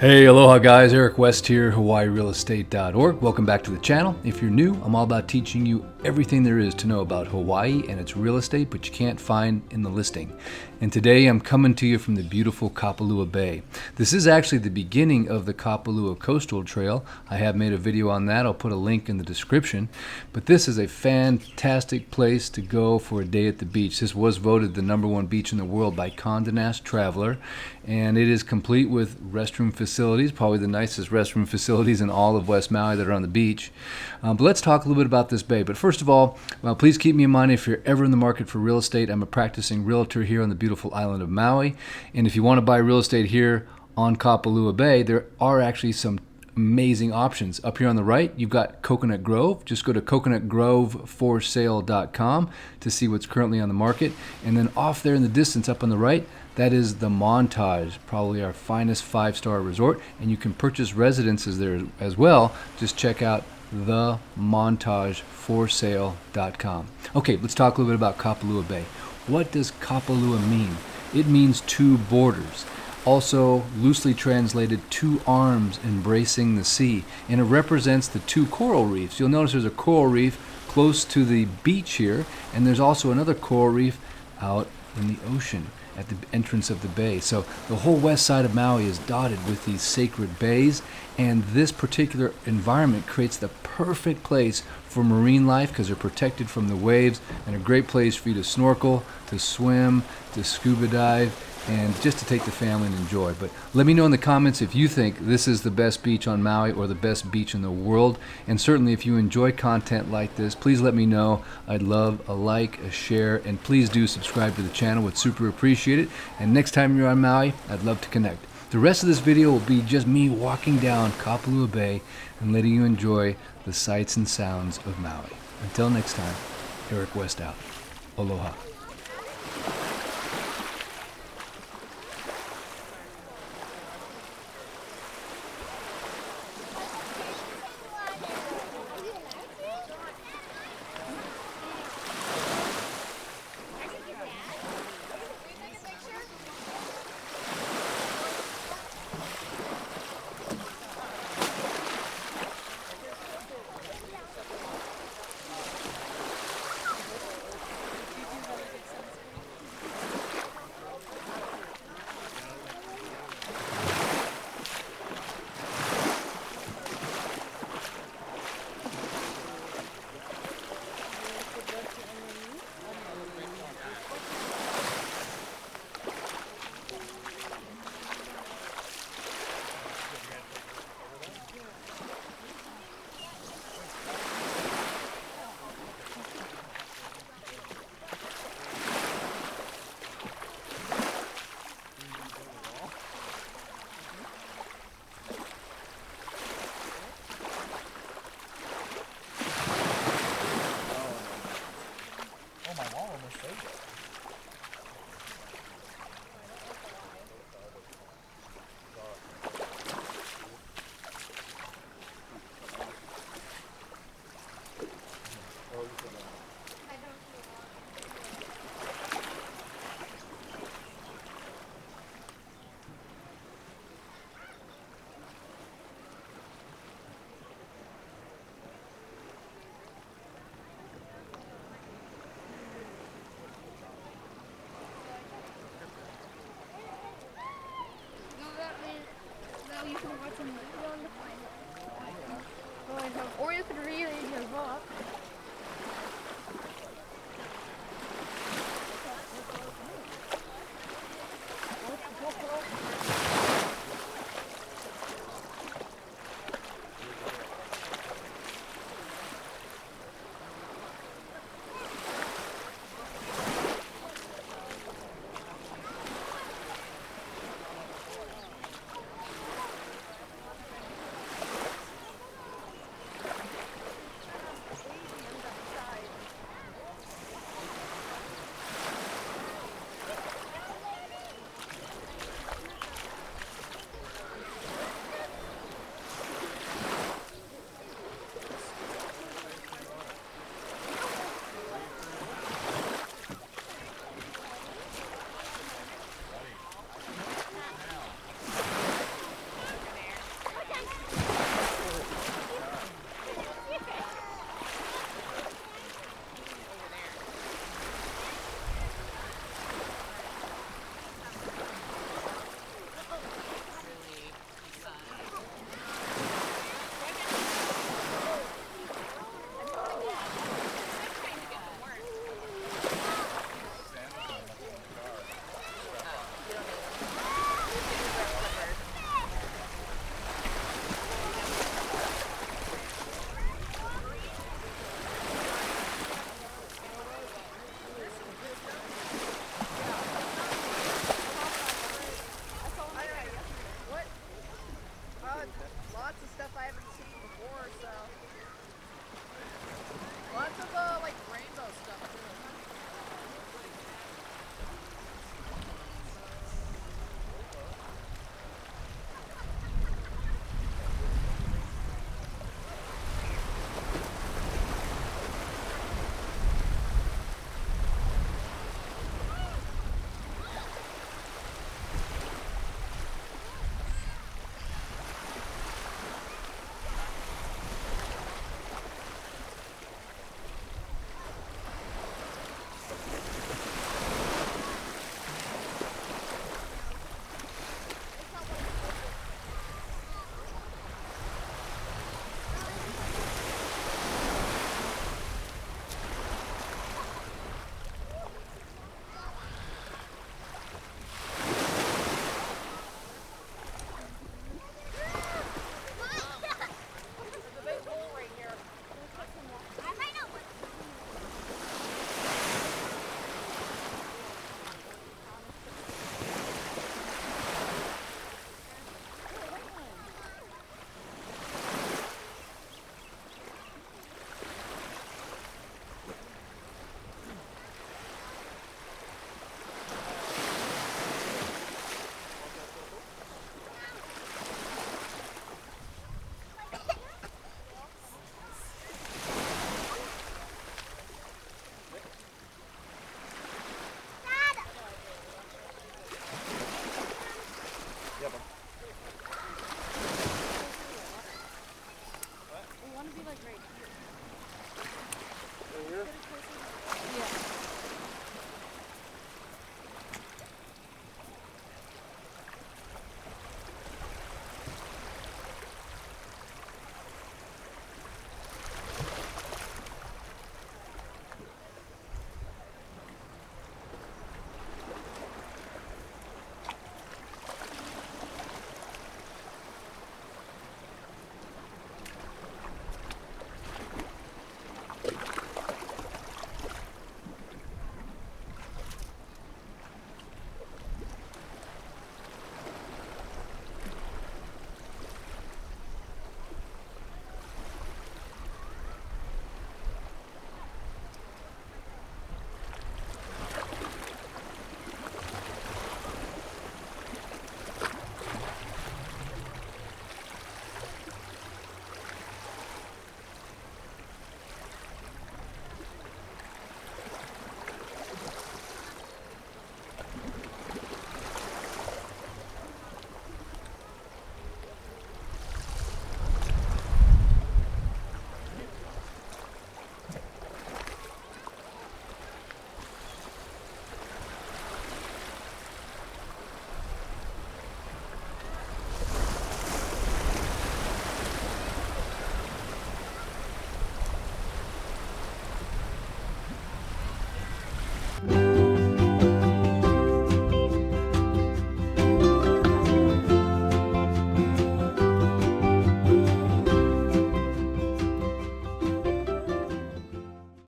Hey, aloha guys, Eric West here, HawaiiRealEstate.org. Welcome back to the channel. If you're new, I'm all about teaching you everything there is to know about Hawaii and its real estate, but you can't find in the listing. And today I'm coming to you from the beautiful Kapalua Bay. This is actually the beginning of the Kapalua Coastal Trail. I have made a video on that. I'll put a link in the description. But this is a fantastic place to go for a day at the beach. This was voted the #1 beach in the world by Condé Nast Traveler, and it is complete with restroom facilities, probably the nicest restroom facilities in all of West Maui that are on the beach. But let's talk a little bit about this bay. But first of all, please keep me in mind if you're ever in the market for real estate. I'm a practicing realtor here on the beautiful island of Maui. And if you want to buy real estate here on Kapalua Bay, there are actually some amazing options. Up here on the right, you've got Coconut Grove. Just go to coconutgroveforsale.com to see what's currently on the market. And then off there in the distance, up on the right, that is the Montage, probably our finest 5-star resort. And you can purchase residences there as well. Just check out themontageforsale.com. Okay, let's talk a little bit about Kapalua Bay. What does Kapalua mean? It means two borders. Also loosely translated, two arms embracing the sea. And it represents the two coral reefs. You'll notice there's a coral reef close to the beach here, and there's also another coral reef out in the ocean at the entrance of the bay. So the whole west side of Maui is dotted with these sacred bays, and this particular environment creates the perfect place for marine life because they're protected from the waves, and a great place for you to snorkel, to swim, to scuba dive, and just to take the family and enjoy. But let me know in the comments if you think this is the best beach on Maui or the best beach in the world. And certainly if you enjoy content like this, please let me know. I'd love a like, a share, and please do subscribe to the channel. Would super appreciate it. And next time you're on Maui, I'd love to connect. The rest of this video will be just me walking down Kapalua Bay and letting you enjoy the sights and sounds of Maui. Until next time, Eric West out. Aloha. You can watch a movie on the phone. Or you could read it in your book. lots of stuff I haven't seen before, so lots of like rainbow stuff too.